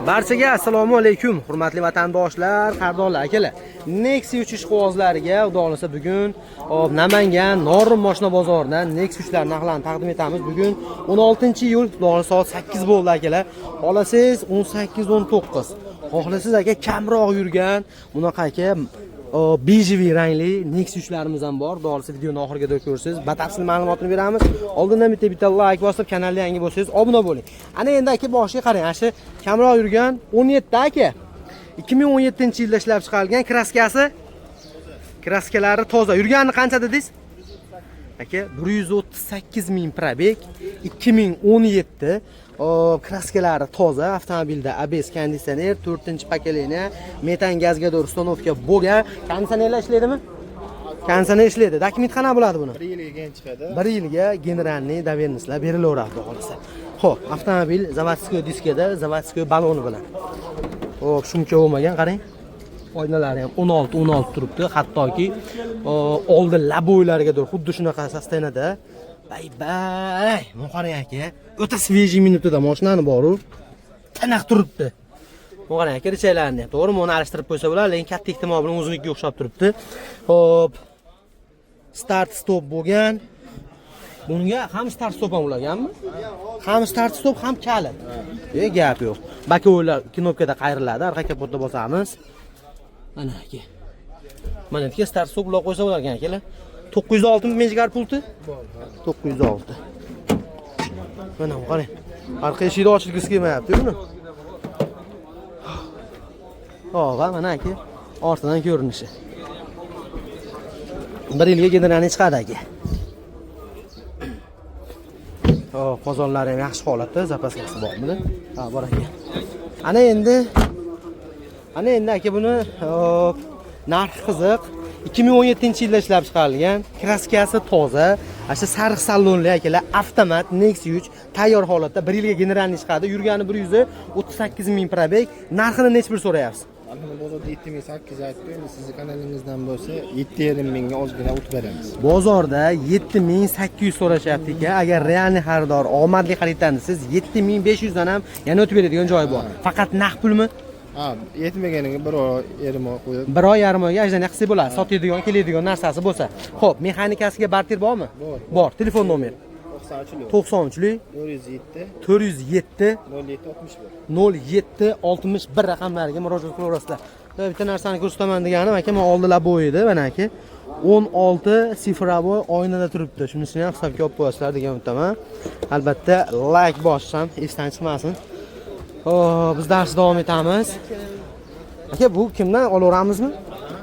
Barchaga assalomu alaykum, hurmatli vatandoshlar, qadrdonlar, akalar. Nexia 3 ishqibozlariga xudo xolasa bugun Namangan Norin mashina bozoridan Nexia 3 lar narxlarini taqdim etamiz. Bugun 16-iyul, xudo xolasa soat 8 bo'ldi, akalar. Xolasiz 18-19. Xohlasiz aka kamroq yurgan, bunaqa aka bejiviy rangli Nexia 3 larimiz ham bor. Xudo xolasa videoni oxiriga ko'rasiz. Batafsil ma'lumotni beramiz. Oldindan bitta like bosib, kanalga yangi bo'lsangiz obuna bo'ling. Ana endi aka boshiga qarang. Ashi kamroq yurgan 17 aka. 2017-yilda ishlab chiqarilgan kraskasi. Kraskalari toza. Yurgani qancha dedingiz? Aka 138 ming probeg, 2017. Kraskalari toza, avtomobilda ABS konditsioner, 4-pokoleniya, metan gazga uстановka bo'lgan. Konditsionerlar ishlaydimi? Konditsioner ishlaydi. Dokument qana bo'ladi buni? 1 yilga chiqadi. 1 yilga generalniy доверенностьlar berilaveradi xolasa. Xo'p, avtomobil zavodskiy diskada, zavodskiy baloni bilan. Xo'p, shumka bo'lmagan, qarang. Oynalari ham 16 turibdi, hattoki oldi labo'ylarigadir xuddi shunaqa sostenada. Bay, qarang aka. O'ta svejiy minutida mashinani boru taniq turibdi. Qarang aka, richaylarni, to'g'rimi? Uni alishtirib qo'ysa bo'ladi, lekin katta ehtimol bilan o'zinikiga o'xshab turibdi. Xo'p. Start stop bo'lgan. Bunga ham start stop ham ulaganmi? Ham start stop, ham kalit. Gap yo'q. Bakovlar knopkada qayriladi, orqa kapotda bosamiz. Mana aka. Mana yerga start stop ulab qo'ysa bo'lar ekan akalar. 906 megagar pulti? Bor. 906. Mana qarang. Orqa eshikni ochilgisi kelmayapti, buni. Hop, mana aka. Ortidan ko'rinishi. 1 yilga generalniy chiqadi aka. Qozonlari ham yaxshi holatda, zapaskasi bormi? Ha, bor aka. Ana endi aka buni narxi qiziq. 2017-yilda ishlab chiqarilgan, kraskasi toza, asha sariq salonli akalar, avtomat Nexia 3 tayyor holatda 1 yilga generalniy chiqadi. Yurgani 138 ming probeg. Narxini nech pul so'rayapsiz? Albatta bozorda 7800 aytdi. Endi sizning kanalingizdan bo'lsa 7,5 mingga ozgina o'tib beramiz. Bozorda 7800 so'rashyapti ekan. Agar realniy xaridor omadli xariddan siz 7500 dan ham yana o'tib beradigan joyi bor. Faqat naqd pulmi? Ha, yetmaganiga 1 oy yarim oy qo'yib. 1 oy yarim oyga ajdana qilsa bo'ladi. Sotadigan, keladigan narsasi bo'lsa. Xo'p, mexanikasiga barter bormi? Bor. Telefon nomeri 93lik 407 0761 raqamlariga murojaat qilaverasizlar. Bitta narsani ko'rsataman deganim aka, men oldilar bo'yidi, mana aka. 16 sifravoy oynada turibdi. Shunisini ham hisobga olib qo'yasizlar degan umiddaman. Albatta, like bossam esdan chiqmasin. Biz dars davom etamiz. Aka, bu kimdan olaveramizmi?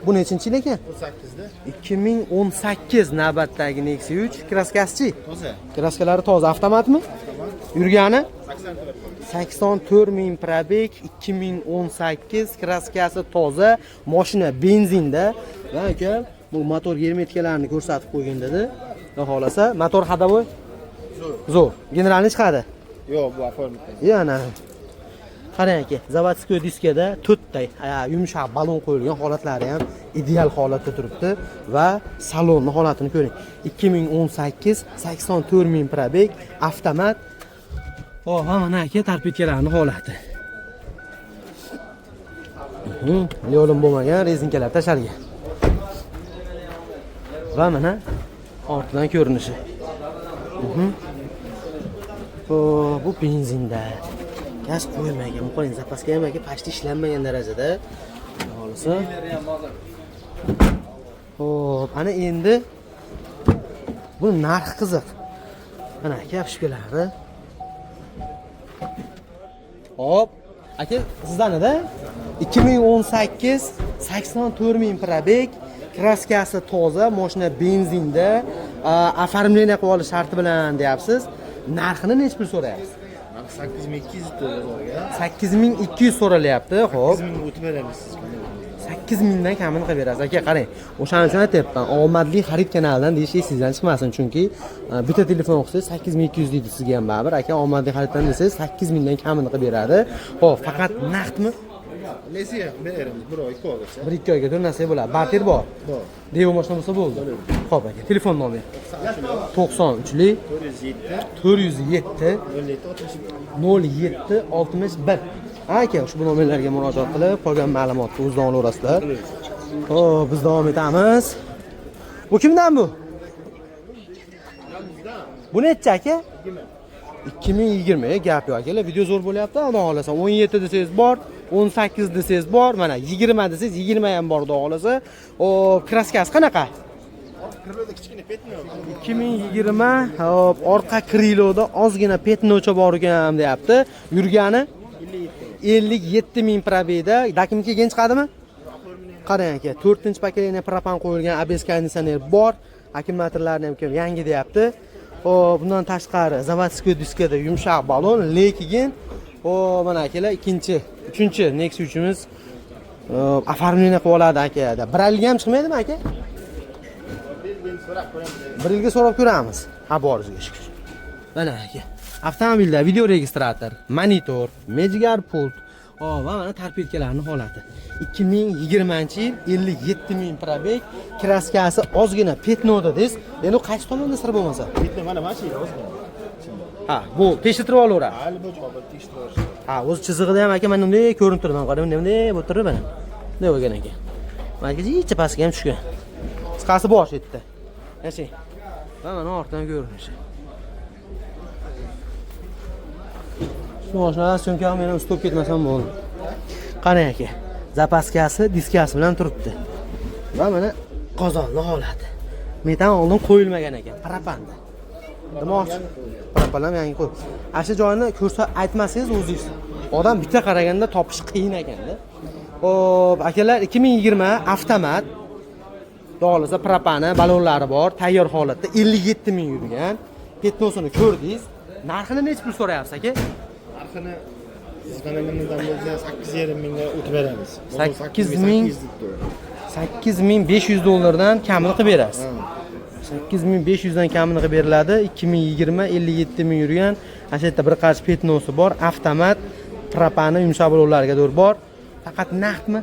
Bu nechinchi yil ekan? 18da. 2018 navbatdagi Nexia 3 kraskasichi? Toza. Kraskalari toza, avtomatmi? Yurgani 84 ming probeg, 2018 kraskasi toza, mashina benzinda. Va aka, bu motor germetikalarni ko'rsatib qo'ygan dedi. Xudo xolasa, motor hadavoy? Zo'r. Generalniy chiqadi? Yo'q, bu oformit. Yana qarang aka, zavodskiy diskada 4 ta yumshoq balon qo'yilgan, holatlari ham ideal holatda turibdi va salonni holatini ko'ring. 2018 84 ming probeg, avtomat. Mana aka tarpetkalarning holati. Yo'lim bo'lmagan, rezinkalar tashalgan. Va mana ortidan ko'rinishi. Bu benzinda. Gaz qo'yilmagan, qo'ying, zapaska ham aka pashti ishlanmagan darajada. Xohlasa. Xo'p, ana endi bu narx qiziq. Mana aka fishkalari. Hop, aka sizdan-da 2018 84 ming probeg, kraskasi toza, mashina benzinda, оформление qilib olish sharti bilan deyapsiz. Narxini nech pul so'rayapsiz? 8200 dollarga. 8200 so'ralyapti. Xo'p. 8000 o'tib beramiz siz. 8000 dan kamini qilib berasiz. Aka, qarang. O'shaning uchun aytayapman, omadli xarid kanalidan deyishingiz sizdan chiqmasin, chunki bitta telefon olsangiz 8200 deydi sizga ham baribir. Aka, omadli xariddan desangiz 8000 dan kamini qilib beradi. Xo'p, faqat naqdmi? Nesiya beramiz 1 oy 2 oygacha. 1-2 oyga to'lansa bo'ladi. Barter bor. Bor. Devo mashina bo'lsa bo'ldi. Xo'p aka, telefon nomeri 93lik 407 07 61. Aka, ushbu nomerlarga murojaat qilib, qolgan ma'lumotni o'zdan olasizlar. Xo'p, biz davom etamiz. Bu kimdan bu? Bu necha aka? 2020 gap yo'q akalar, video zo'r bo'lyapti. Xudo xolasa 17 desangiz bor, 18 desangiz bor, mana 20 desangiz 20 ham bor, xudo xolasa. Hop, kraskasi qanaqa? Kriloda kichkina petno. 2020, hop, orqa kriloda ozgina petnocha bor ekan deyapti. Yurgani 57 ming probeda. Dokumentga kelgan chiqadimi? Qarang aka, 4-pakeleniya propan qo'yilgan ABS konditsioner bor. Akkumulyatorlarni ham yangi deyapti. Hop, bundan tashqari zavodskiy diskada yumshoq balon, lekin hop, mana akalar, uchinchi Nexus 3imiz оформление qilib oladi aka. Biralga ham chiqmaydimi aka? Bir yilga so'rab ko'ramiz. Ha, borizga shukr. Mana aka. Avtomobilda video registrator, monitor, mejigar pult, va mana torpedkalarning holati. 2020-yil 57 ming probeg, kraskasi ozgina petnoda des. Endi qaysi tomonda sir bo'lmasa? Petno mana mashina ozgina. Ha, bu tekshirib olaveradi. Hali bu joyda tekshirib. Ha, o'z chizig'ida ham aka, mana bunday ko'rinib turibdi. Mana qarang, bunday bo'lib turibdi mana. Bunday bo'lgan ekan. Mana ichi pastga ham tushgan. Qisqasi bosh etdi. Yashang. Mana ortdan ko'rinishi. Mashinalar so'nkam meni ustib ketmasam bo'ldi. Qarang aka. Zapaskasi, diskasi bilan turibdi. Va mana qozonni holati. Metan oldin qo'yilmagan ekan, parapanda. Demoqchi, parapanlar yangi qo'yib. Asha joyini ko'rsa aytmasangiz o'zingiz. Odam bitta qaraganda topish qiyin ekanda. Xo'p, akalar 2020 avtomat. Doğalasa propani, balonlari bor, tayyor holatda 57 ming yurgan. Petnosini ko'rdingiz. Narxini necha pul so'rayapsiz aka? Narxini siz kanalingizdan bo'lsa 8,5 mingga o'tib beramiz. 8500 dollardan kamini qilib berasiz. 8500 dan kamini qilib beriladi. 2020 57 ming yurgan. Ana yerda bir qarich petnosi bor, avtomat, propani yumshoq balonlarga dur bor. Faqat naqdmi?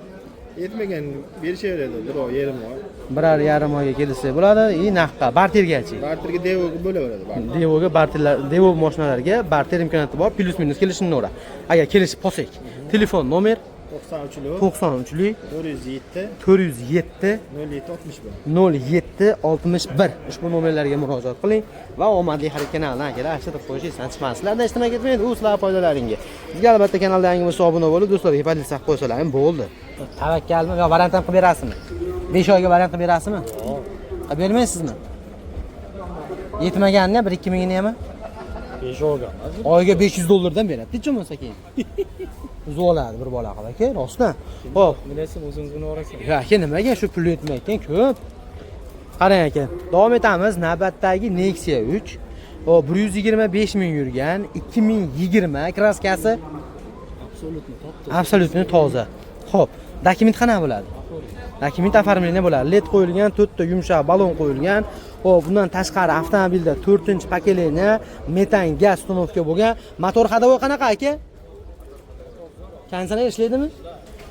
Yetmagan berishaveradi, bir oy, yarim oy. Birar yarim oyga kelsa bo'ladi. Naqdga, bartergachi. Barterga devoga bo'laveradi. Devoga barterlar, devo mashinalarga barter imkoniyati bor, plus minus kelishini agar kelishib qolsak. Telefon nomer 93lik 407 0761. Ushbu nomerlarga murojaat qiling va omadli xarid kanalidan akalar deb qo'yishingizdan chiqmasizlar-da, ishtirok etmaydi, u sizlar foydalaringga. Sizga albatta kanalga yangi bo'lsa obuna bo'lib, do'stlarga podpisa qo'ysalar ham bo'ldi. Tavakkalmi yo variant ham qilib berasizmi? 5 oyga variant qilib berasizmi? Qilib bermaysizmi? Yetmaganni 1-2 mingini ham 5 oyga. Oyga 500 dollardan beradi. Tinchmi bo'lsa keyin? Zo'ladi bir bola qilib aka, rostdan. Xo'p, Bilasizmi, o'zingiz buni o'rasiz. yo aka, nimaga shu pul yetmayotgan ko'p? Qarang aka, davom etamiz. Navbatdagi Nexia 3. O 125 ming yurgan, 2020 kraskasi absolutni toza. Xo'p, dokument qanaqa bo'ladi? Dokument оформление bo'ladi. LED qo'yilgan, 4 ta yumshoq balon qo'yilgan. Xo'p, bundan tashqari avtomobilda 4-pakeleniya metan gaz uстановка bo'lgan. Motor ходовой qanaqa aka? Konditsioner ishlaydimi?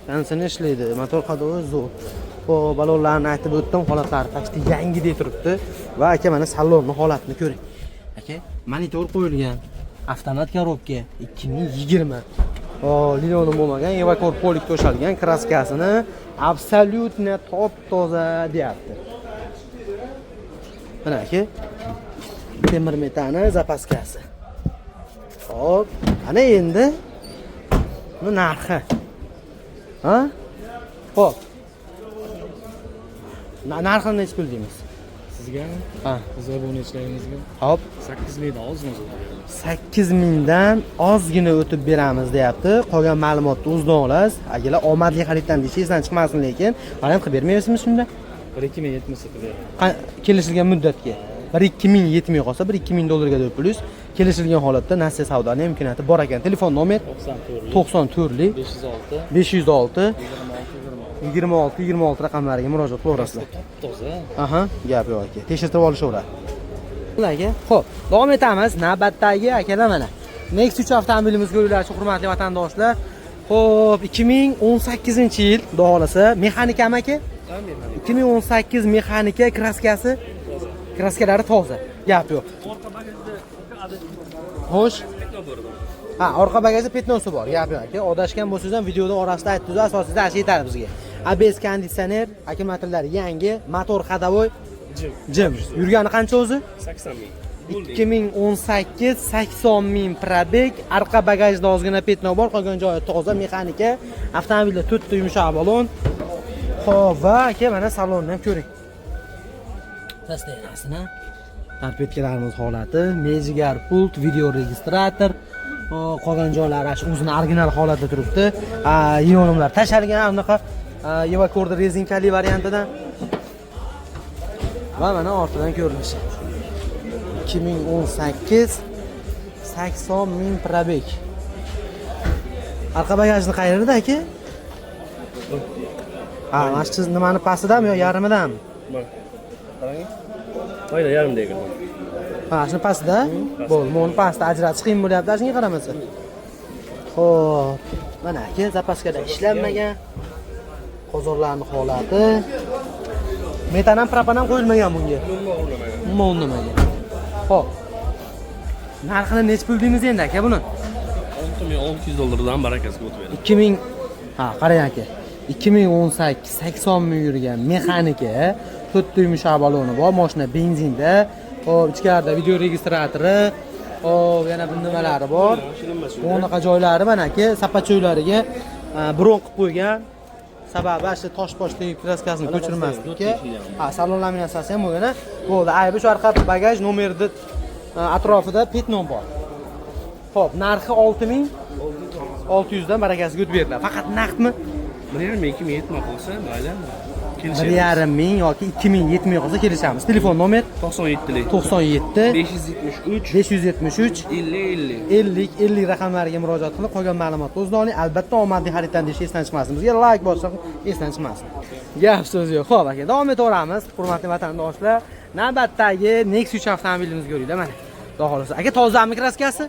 Konditsioner ishlaydi. Motor ходовой zo'r. Xo'p, balonlarni aytib o'tdim, holatlari почти yangidek turibdi. Va aka mana salonni holatini ko'ring. Aka, monitor qo'yilgan. Avtomat korobka 2020. Linoleum bo'lmagan, evakor polik to'shalgan, kraskasini absolutno top-toza deyapti. Mana aka, temir metani zapaskasi. Hop, ana endi bu narxi. Ha? Hop. Narxini necha pul deymiz? Sizga? Ha, Biz obunachilarimizga. hop, 8 mingdan ozmi? 8 mingdan ozgina o'tib beramiz deyapti. Qolgan ma'lumotni o'zdan olasiz. Agarlar omadli xariddan deyishingizdan chiqmasin, lekin variant qilib bermaysizmi shunda? 1-2 ming yetmasa qilib. Kelishilgan muddatga 1-2 ming yetmay qolsa 1-2 ming dollarga deb plyus kelishilgan holatda nasiya savdoning imkoniyati bor ekan. Telefon nomer 94lik 506 26 raqamlariga murojaat qilaverasizlar. Toza. Aha, gap yo'q aka. Tekshirib olishaveradi. Aka, xo'p, davom etamiz. Navbatdagi akalar mana. Nexus 3 avtomobilimiz ko'ringlar, hurmatli vatandoshlar. Xo'p, 2018-yil xohlasa mexanikami aka? 2018 mexanika, kraskasi. Kraskalari toza. Gap yo'q. Xo'sh. Ha, orqa bagajda petnosi bor. Gap yo'q aka. Odashgan bo'lsangiz ham videoda orasida aytdingiz, asosida ashi yetadi bizga. ABS konditsioner, akkumulyatorlar yangi, motor ходовой, jim. Yurgani qancha o'zi? 80 ming. 2018 80 ming probeg, arqa bagajda ozgina petno bor, qolgan joyi toza, mexanika, avtomobilda 4 ta yumshoq balon. Xo'p, va aka mana salonni ham ko'ring. Sostenasini. Tarpetkalarimiz holati, mejigar pult, video registrator, qolgan joylari o'zini original holatda turibdi. Yonimlar tashalgan, unaqa Evacorda rezinkali variantidan. Va mana ortidan ko'rinishi. 2018 80 ming probeg. Arqa bagajni qayerda aka? Mana shu nimani pastidami yo yarimidanmi? Mana. Qarang. Mayda yarimda ekan. Shuni pastda? Bo'ldi, buni pastda ajratish qiyin bo'lyapti, shunga qaramasa. Xo'p, mana aka zapaskada ishlanmagan. Qozorlarning holati. Metan ham propan ham qo'yilmagan bunga. Umuman o'rnamagan. Xo'p. Narxini nech pul deymiz endi aka buni? 6600 dollardan barakasiga o'tib beradi. 2000 qarang aka. 2018 80 ming yurgan mexanika, 4 ta yumshoq baloni bor, mashina benzinda. Xo'p, ichkarida video registratori, xo'p, yana bu nimalari bor. Bunaqa joylari mana aka, sapachoylariga bron qilib qo'ygan. Sababi shu tosh-poshdagi kraskasini ko'chirmaslikka. Salon laminatsiyasi ham bo'lgan. Bo'ldi, aybi shu arqa bagaj nomerida atrofida petno bor. Xo'p, narxi 6600 dan barakasiga o'tib beriladi. Faqat naqdmi? 1.5 ming yetmoq qolsa, mayli. 1.5 ming yoki 2000 yetmay qolsa kelishamiz. Telefon nomer 97lik 97 573 573 50 50 raqamlariga murojaat qilib qolgan ma'lumotni o'zida oling. Albatta omadli xariddan deyish esdan chiqmasin. Bizga like bosing, esdan chiqmasin. Gap so'z yo'q. Xo'p aka, davom etaveramiz. Hurmatli vatandoshlar, navbatdagi Nexus avtomobilimizga o'ringlar mana. Xudo xolasa. Aka, tozami kraskasi?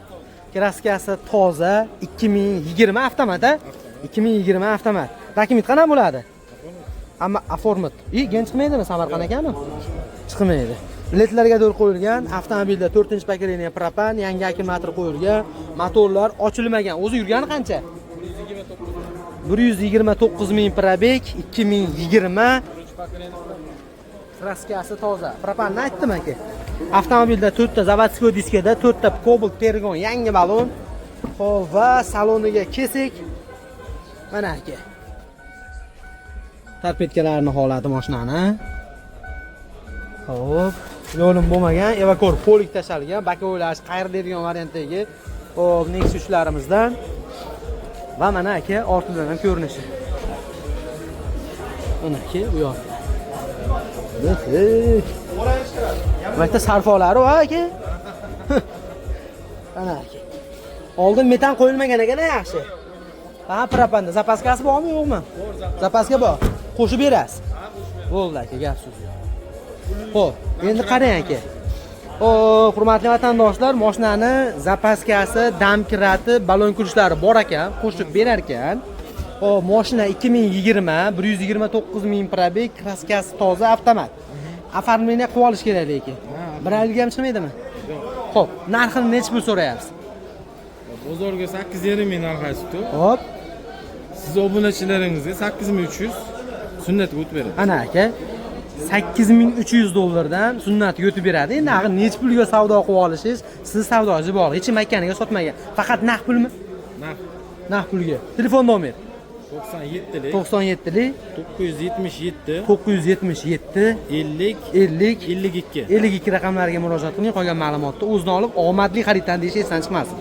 Kraskasi toza, 2020 avtomat. 2020 avtomat. Dokument qanday bo'ladi? Ammo aformat. Gen chiqmaydimi Samarqand akami? Chiqmaydi. Ledlarga do'l qo'yilgan, avtomobilda 4-pokoleniya propan, yangi akkumulyator qo'yilgan, motorlar ochilmagan. O'zi yurgani qancha? 129 ming probeg, 2020. Kraskasi toza. Propanni aytdim aka. Avtomobilda 4 ta zavodskiy diskada, 4 ta Cobalt Tergon yangi balon. Xo'p, va saloniga kelsak, mana aka. Tarpetkalarning holati mashinani. Xo'p, yo'lim bo'lmagan, Evacor polik tashalgan, bako'ylash, qayriladigan variantdagi xo'p, Nexuslarimizdan. Va mana aka, ortidan ham ko'rinishi. Mana aka, bu yoq. Makta sarfolari va aka. Mana aka. Oldin metan qo'yilmagan ekan, yaxshi. Propanda zapaskasi bormi, yo'qmi? Bor, zapaska bor. Qo'shib berasiz. Bo'ldi aka, gap so'z yo'q. Xo'p, endi qarang aka. Hurmatli vatandoshlar, mashinani zapaskasi, damkirati, balon kulishlari bor ekan, qo'shib berar ekan. Mashina 2020, 129 ming probeg, kraskasi toza, avtomat. Оформление qilib olish kerak lekin. Bir oyga ham chiqmaydimi? Xo'p, narxini nech pul so'rayapsiz? Bozorga 8,5 ming narx aytibdi. Xo'p. Siz obunachilaringizga 8300 sunnatga o'tib beradi. Ana aka, 8300 dollardan sunnatga o'tib beradi. Endi axir nech pulga savdo qilib olishingiz, siz savdochi bor, hech kim aytganiga sotmagan. Faqat naqd pulmi? Naqd pulga. Telefon nomer 97lik 97lik 977 977 50 50 52 52 raqamlariga murojaat qiling. Qolgan ma'lumotni o'zini olib, omadli xariddan deyish esdan chiqmasin.